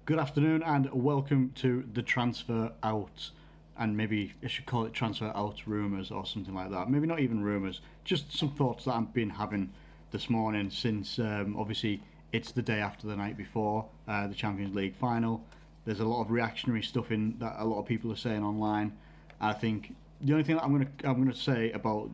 Good afternoon and welcome to the transfer out, and maybe I should call it transfer out rumours or something like that. Maybe not even rumours, just some thoughts that I've been having this morning since obviously it's the day after the night before the Champions League final. There's a lot of reactionary stuff in that a lot of people are saying online. I think the only thing that I'm gonna say about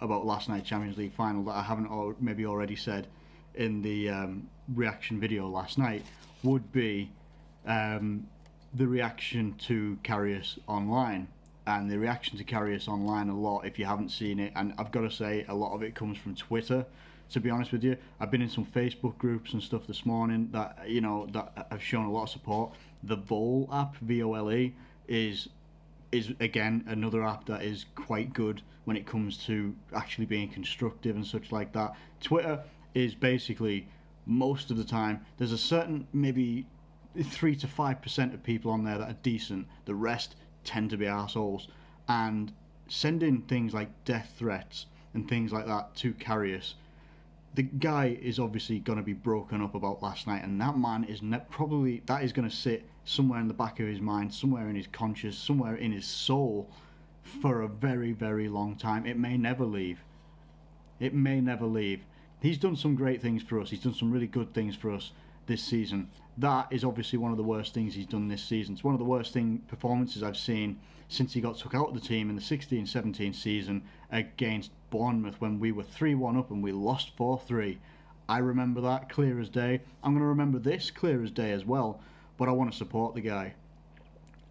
last night's Champions League final that I haven't maybe already said in the reaction video last night would be the reaction to Karius online. And the reaction to Karius online a lot, if you haven't seen it, and I've got to say a lot of it comes from Twitter, to be honest with you. I've been in some Facebook groups and stuff this morning that that have shown a lot of support. The Vole app, VOLE, is again another app that is quite good when it comes to actually being constructive and such like that. Twitter is basically, most of the time, there's a certain maybe 3 to 5% of people on there that are decent. The rest tend to be arseholes, and sending things like death threats and things like that to Karius, the guy is obviously going to be broken up about last night, and that man is probably, that is going to sit somewhere in the back of his mind, somewhere in his conscience, somewhere in his soul for a very, very long time. It may never leave. It may never leave. He's done some great things for us. He's done some really good things for us this season. That is obviously one of the worst things he's done this season. It's one of the worst performances I've seen since he got took out of the team in the 16-17 season against Bournemouth when we were 3-1 up and we lost 4-3. I remember that clear as day. I'm going to remember this clear as day as well, but I want to support the guy.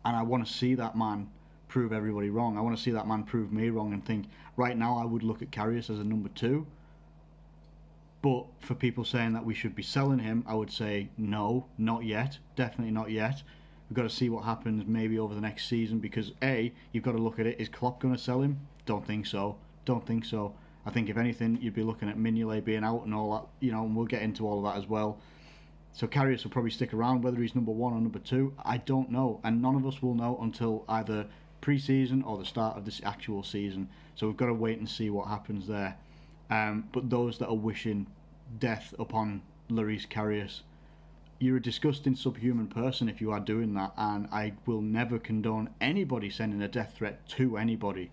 And I want to see that man prove everybody wrong. I want to see that man prove me wrong and think, right now I would look at Karius as a number 2. But for people saying that we should be selling him, I would say no, not yet. Definitely not yet. We've got to see what happens maybe over the next season, because A, you've got to look at it. Is Klopp going to sell him? Don't think so. Don't think so. I think if anything, you'd be looking at Mignolet being out and all that, and we'll get into all of that as well. So Karius will probably stick around. Whether he's number 1 or number 2, I don't know. And none of us will know until either pre-season or the start of this actual season. So we've got to wait and see what happens there. But those that are wishing death upon Loris Karius, you're a disgusting subhuman person if you are doing that, and I will never condone anybody sending a death threat to anybody.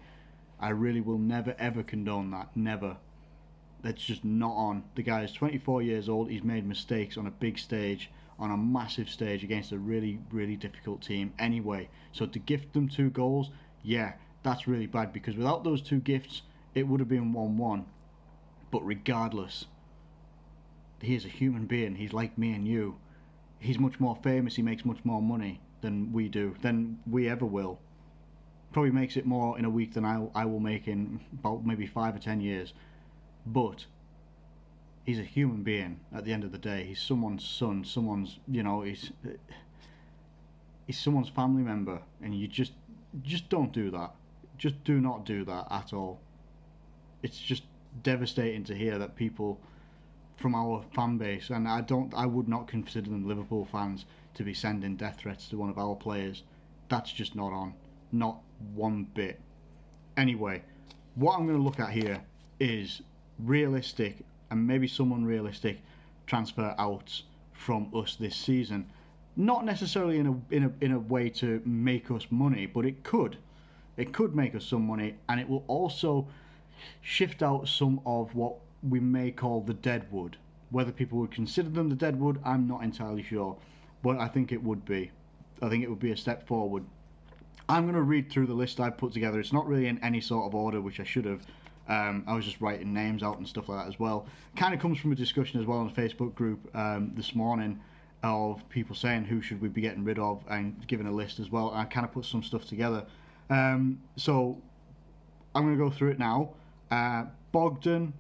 I really will never ever condone that. Never. That's just not on. The guy is 24 years old. He's made mistakes on a big stage, on a massive stage against a really, really difficult team anyway. So to gift them 2 goals, yeah, that's really bad, because without those 2 gifts it would have been 1-1. But regardless, he is a human being. He's like me and you. He's much more famous. He makes much more money than we do, than we ever will. Probably makes it more in a week than I will make in about maybe 5 or 10 years. But he's a human being at the end of the day. He's someone's son, someone's, he's someone's family member, and you just don't do that. Just do not do that at all. It's just devastating to hear that people from our fan base, and I would not consider them Liverpool fans, to be sending death threats to one of our players. That's just not on. Not one bit. Anyway, what I'm going to look at here is realistic and maybe some unrealistic transfer outs from us this season. Not necessarily in a way to make us money, but it could make us some money, and it will also shift out some of what we may call the deadwood. Whether people would consider them the deadwood, I'm not entirely sure, but I think it would be. I think it would be a step forward. I'm going to read through the list I've put together. It's not really in any sort of order, which I should have. I was just writing names out and stuff like that as well. Kind of comes from a discussion as well on the Facebook group this morning of people saying who should we be getting rid of, and giving a list as well. And I kind of put some stuff together. So I'm going to go through it now. Bogdan,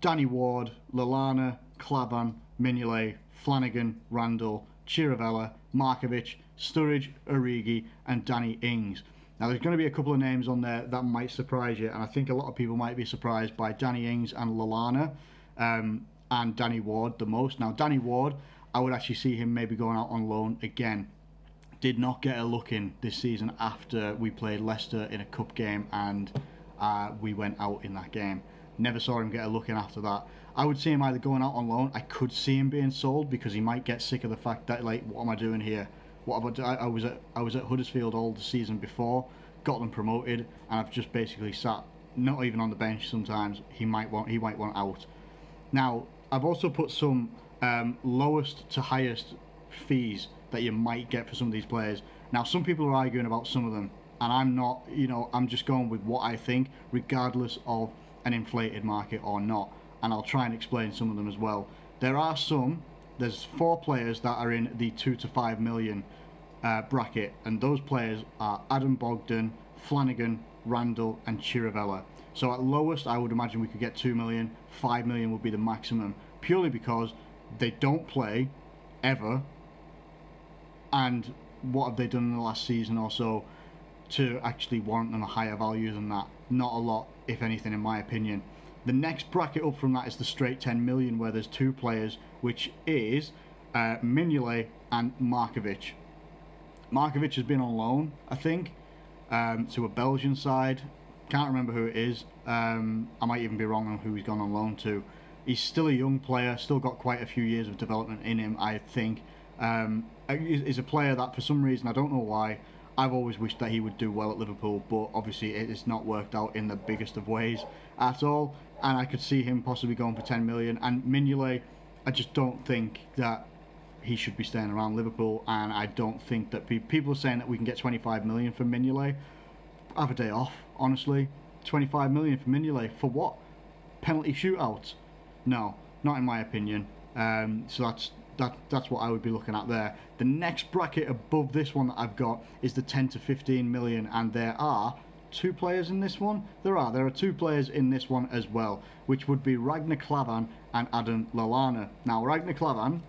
Danny Ward, Lallana, Klavan, Mignolet, Flanagan, Randall, Chiravella, Markovic, Sturridge, Origi, and Danny Ings. Now there's going to be a couple of names on there that might surprise you, and I think a lot of people might be surprised by Danny Ings and Lallana, and Danny Ward the most. Now Danny Ward, I would actually see him maybe going out on loan again. Did not get a look in this season after we played Leicester in a cup game and we went out in that game. Never saw him get a look in after that. I would see him either going out on loan. I could see him being sold because he might get sick of the fact that, like, what am I doing here? What have I was at Huddersfield all the season before, got them promoted, and I've just basically sat not even on the bench sometimes. He might want out. Now, I've also put some lowest to highest fees that you might get for some of these players. Now, some people are arguing about some of them, and I'm not, I'm just going with what I think, regardless of an inflated market or not. And I'll try and explain some of them as well. There's 4 players that are in the 2 to 5 million bracket, and those players are Adam Bogdan, Flanagan, Randall, and Chirivella. So at lowest, I would imagine we could get 2 million. 5 million would be the maximum, purely because they don't play ever. And what have they done in the last season or so to actually warrant them a higher value than that? Not a lot, if anything, in my opinion. The next bracket up from that is the straight 10 million, where there's 2 players, which is Mignolet and Markovic. Markovic has been on loan, I think, to a Belgian side. Can't remember who it is. I might even be wrong on who he's gone on loan to. He's still a young player, still got quite a few years of development in him, I think. He's a player that, for some reason, I don't know why, I've always wished that he would do well at Liverpool, but obviously it's not worked out in the biggest of ways at all. And I could see him possibly going for 10 million. And Mignolet, I just don't think that he should be staying around Liverpool, and I don't think that people are saying that we can get 25 million for Mignolet. Have a day off, honestly. 25 million for Mignolet for what? Penalty shootouts? No, not in my opinion. So that's what I would be looking at there. The next bracket above this one that I've got is the 10 to 15 million, and there are 2 players in this one. There are 2 players in this one as well, which would be Ragnar Klavan and Adam Lallana. Now, Ragnar Klavan,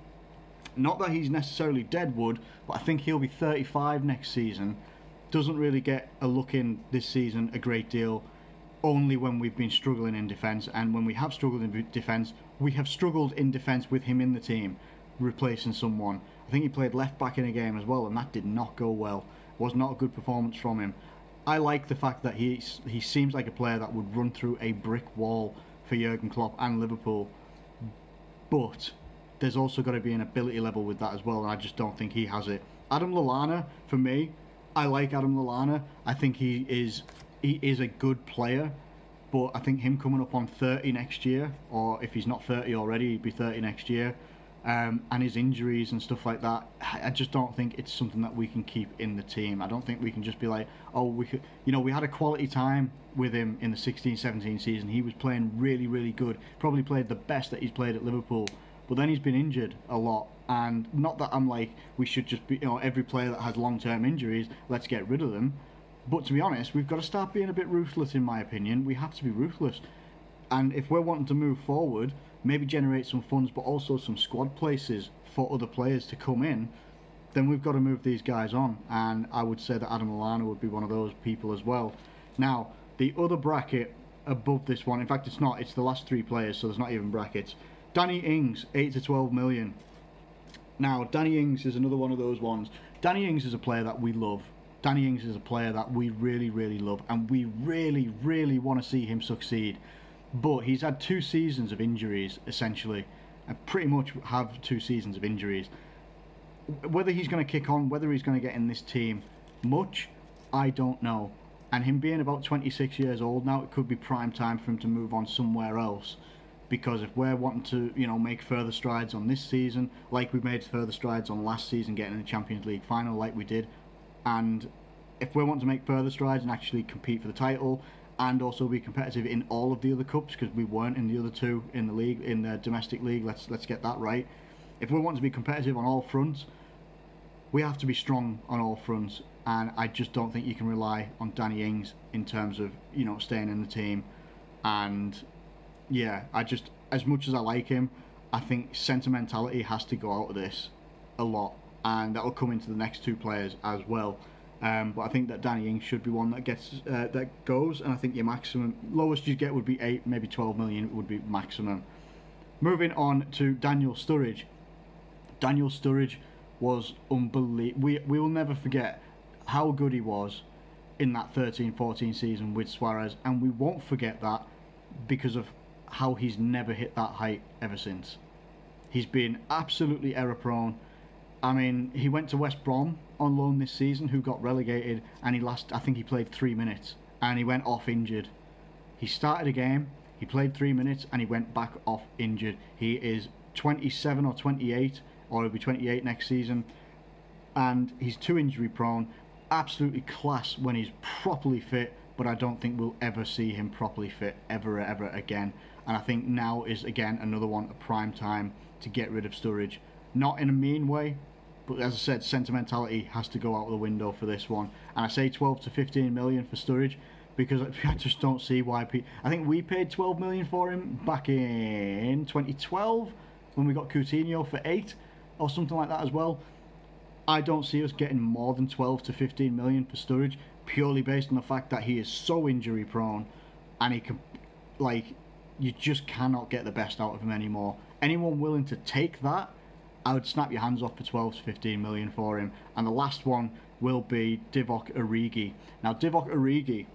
not that he's necessarily deadwood, but I think he'll be 35 next season. Doesn't really get a look in this season a great deal, only when we've been struggling in defence. And when we have struggled in defence, we have struggled in defence with him in the team, replacing someone. I think he played left back in a game as well, and that did not go well. It was not a good performance from him. I like the fact that he seems like a player that would run through a brick wall for Jurgen Klopp and Liverpool, but there's also got to be an ability level with that as well, and I just don't think he has it. Adam Lallana, for me, I like Adam Lallana. I think he is a good player, but I think him coming up on 30 next year, or if he's not 30 already, he'd be 30 next year, and his injuries and stuff like that, I just don't think it's something that we can keep in the team. I don't think we can just be like, oh, we could, we had a quality time with him in the 16-17 season. He was playing really, really good. Probably played the best that he's played at Liverpool. But then he's been injured a lot, and not that I'm like, we should just be, every player that has long-term injuries, let's get rid of them. But to be honest, we've got to start being a bit ruthless, in my opinion. We have to be ruthless. And if we're wanting to move forward, maybe generate some funds, but also some squad places for other players to come in, then we've got to move these guys on. And I would say that Adam Lallana would be one of those people as well. Now, the other bracket above this one, in fact, it's not, it's the last 3 players, so there's not even brackets. Danny Ings, 8 to 12 million. Now, Danny Ings is another one of those ones. Danny Ings is a player that we love. Danny Ings is a player that we really, really love, and we really, really want to see him succeed. But he's had 2 seasons of injuries, essentially, and pretty much have 2 seasons of injuries. Whether he's going to kick on, whether he's going to get in this team much, I don't know. And him being about 26 years old now, it could be prime time for him to move on somewhere else. Because if we're wanting to, make further strides on this season, like we made further strides on last season, getting in the Champions League final like we did, and if we're wanting to make further strides and actually compete for the title, and also be competitive in all of the other cups, because we weren't in the other 2 in the league, in the domestic league, let's get that right. If we want to be competitive on all fronts, we have to be strong on all fronts, and I just don't think you can rely on Danny Ings in terms of, staying in the team. And yeah, as much as I like him, I think sentimentality has to go out of this a lot, and that will come into the next 2 players as well. But I think that Danny Ings should be one that gets that goes, and I think your maximum, lowest you get would be 8, maybe 12 million would be maximum. Moving on to Daniel Sturridge. Daniel Sturridge was unbelievable. We will never forget how good he was in that 13-14 season with Suarez, and we won't forget that because of how he's never hit that height ever since. He's been absolutely error prone. I mean, he went to West Brom on loan this season, who got relegated, and I think he played 3 minutes, and he went off injured. He started a game, he played 3 minutes, and he went back off injured. He is 27 or 28, or he'll be 28 next season, and he's too injury prone. Absolutely class when he's properly fit, but I don't think we'll ever see him properly fit ever again. And I think now is again another one, a prime time to get rid of Sturridge. Not in a mean way, but as I said, sentimentality has to go out the window for this one. And I say 12 to 15 million for Sturridge because I just don't see why I think we paid 12 million for him back in 2012 when we got Coutinho for 8 or something like that as well. I don't see us getting more than 12 to 15 million for Sturridge, purely based on the fact that he is so injury prone and he can, like, you just cannot get the best out of him anymore. Anyone willing to take that, I would snap your hands off for 12 to 15 million for him. And the last one will be Divock Origi. Now, Divock Origi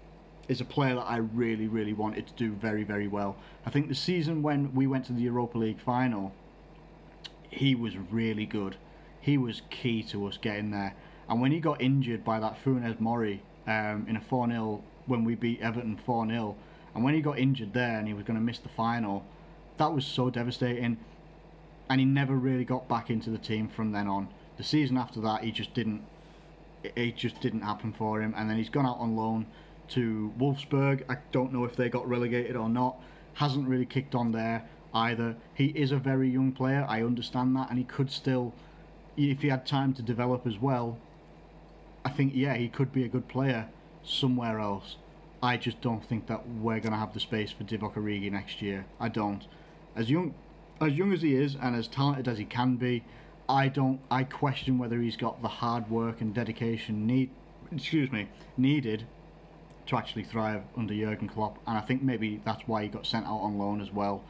is a player that I really wanted to do very well. I think the season when we went to the Europa League final, he was really good. He was key to us getting there. And when he got injured by that Funes Mori in a 4-0, when we beat Everton 4-0, and when he got injured there and he was going to miss the final, that was so devastating. And he never really got back into the team from then on. The season after that, it just didn't happen for him. And then he's gone out on loan to Wolfsburg. I don't know if they got relegated or not. Hasn't really kicked on there either. He is a very young player, I understand that, and he could still, if he had time to develop as well, I think, yeah, he could be a good player somewhere else. I just don't think that we're going to have the space for Divock Origi next year. I don't. As young as he is and as talented as he can be, I question whether he's got the hard work and dedication needed to actually thrive under Jurgen Klopp, and I think maybe that's why he got sent out on loan as well.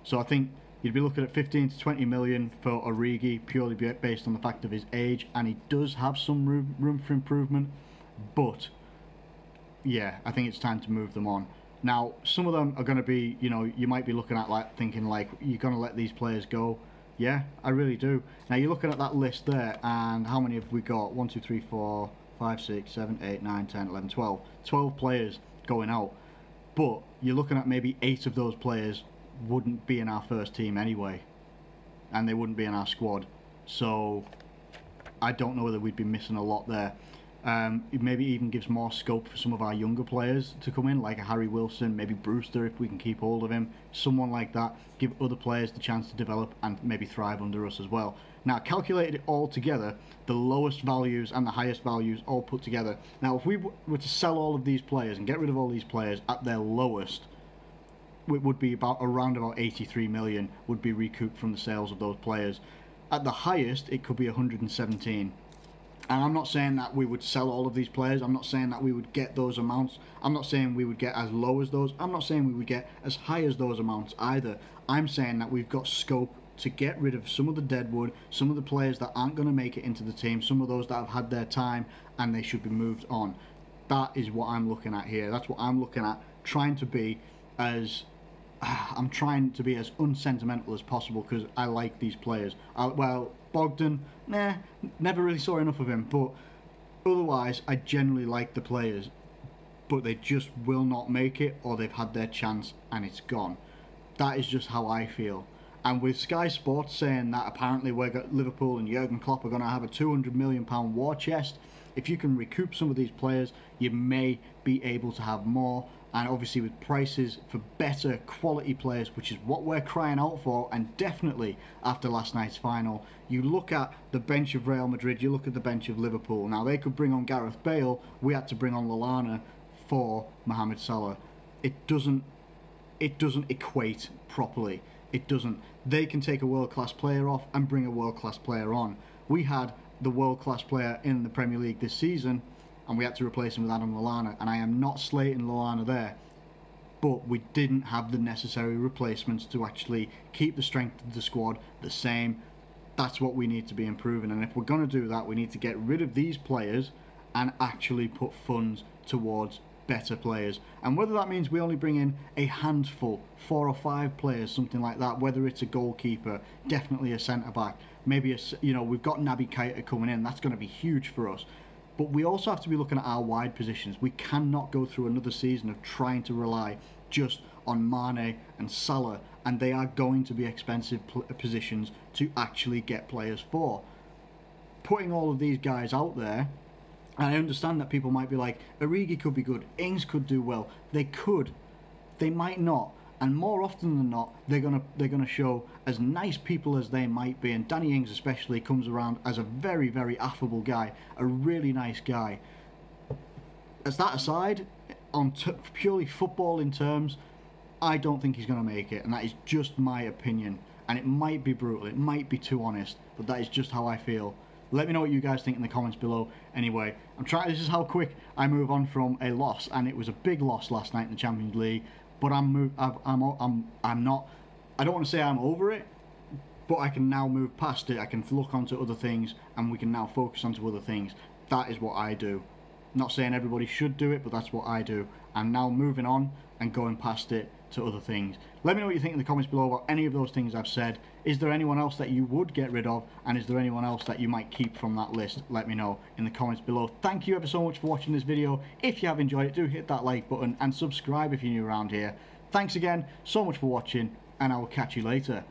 So I think you'd be looking at 15 to 20 million for Origi, purely based on the fact of his age, and he does have some room for improvement, but yeah, I think it's time to move them on. Now, some of them are going to be, you know, you might be looking at thinking you're going to let these players go. Yeah, I really do. Now, you're looking at that list there, and how many have we got? 1, 2, 3, 4, 5, 6, 7, 8, 9, 10, 11, 12. 12 players going out. But you're looking at maybe 8 of those players wouldn't be in our first team anyway, and they wouldn't be in our squad. So I don't know whether we'd be missing a lot there. It maybe even gives more scope for some of our younger players to come in, like a Harry Wilson, maybe Brewster if we can keep hold of him, someone like that. Give other players the chance to develop and maybe thrive under us as well. Now, calculated it all together, the lowest values and the highest values all put together. Now, if we were to sell all of these players and get rid of all these players at their lowest, it would be around about 83 million would be recouped from the sales of those players. At the highest, it could be 117. And I'm not saying that we would sell all of these players. I'm not saying that we would get those amounts. I'm not saying we would get as low as those. I'm not saying we would get as high as those amounts either. I'm saying that we've got scope to get rid of some of the deadwood, some of the players that aren't going to make it into the team, some of those that have had their time and they should be moved on. That is what I'm looking at here. That's what I'm looking at, trying to be as unsentimental as possible because I like these players. Well, Bogdan, nah, never really saw enough of him, but otherwise I generally like the players, but they just will not make it, or they've had their chance and it's gone. That is just how I feel. And with Sky Sports saying that apparently Liverpool and Jurgen Klopp are going to have a £200 million war chest, if you can recoup some of these players, you may be able to have more. And obviously with prices for better quality players, which is what we're crying out for, and definitely after last night's final, you look at the bench of Real Madrid, you look at the bench of Liverpool. Now, they could bring on Gareth Bale, we had to bring on Lallana for Mohamed Salah. It doesn't equate properly. It doesn't. They can take a world-class player off and bring a world-class player on. We had the world-class player in the Premier League this season, and we had to replace him with Adam Lallana, and I am not slating Lallana there, but we didn't have the necessary replacements to actually keep the strength of the squad the same. That's what we need to be improving, and if we're going to do that, we need to get rid of these players and actually put funds towards better players. And whether that means we only bring in a handful, 4 or 5 players, something like that, whether it's a goalkeeper, definitely a centre-back, maybe we've got Naby Keita coming in, that's going to be huge for us. But we also have to be looking at our wide positions. We cannot go through another season of trying to rely just on Mane and Salah, and they are going to be expensive positions to actually get players for. Putting all of these guys out there, and I understand that people might be like, Origi could be good, Ings could do well. They could, they might not, and more often than not, they're gonna show as nice people as they might be. And Danny Ings especially comes around as a very, very affable guy, a really nice guy. As that aside, on purely footballing terms, I don't think he's going to make it, and that is just my opinion. And it might be brutal, it might be too honest, but that is just how I feel. Let me know what you guys think in the comments below. Anyway, this is how quick I move on from a loss, and it was a big loss last night in the Champions League. But I don't want to say I'm over it, but I can now move past it. I can look onto other things, and we can now focus onto other things. That is what I do. Not saying everybody should do it, but that's what I do. I'm now moving on and going past it to other things. Let me know what you think in the comments below about any of those things I've said. Is there anyone else that you would get rid of, and is there anyone else that you might keep from that list? Let me know in the comments below. Thank you ever so much for watching this video. If you have enjoyed it, do hit that like button and subscribe if you're new around here. Thanks again so much for watching, and I will catch you later.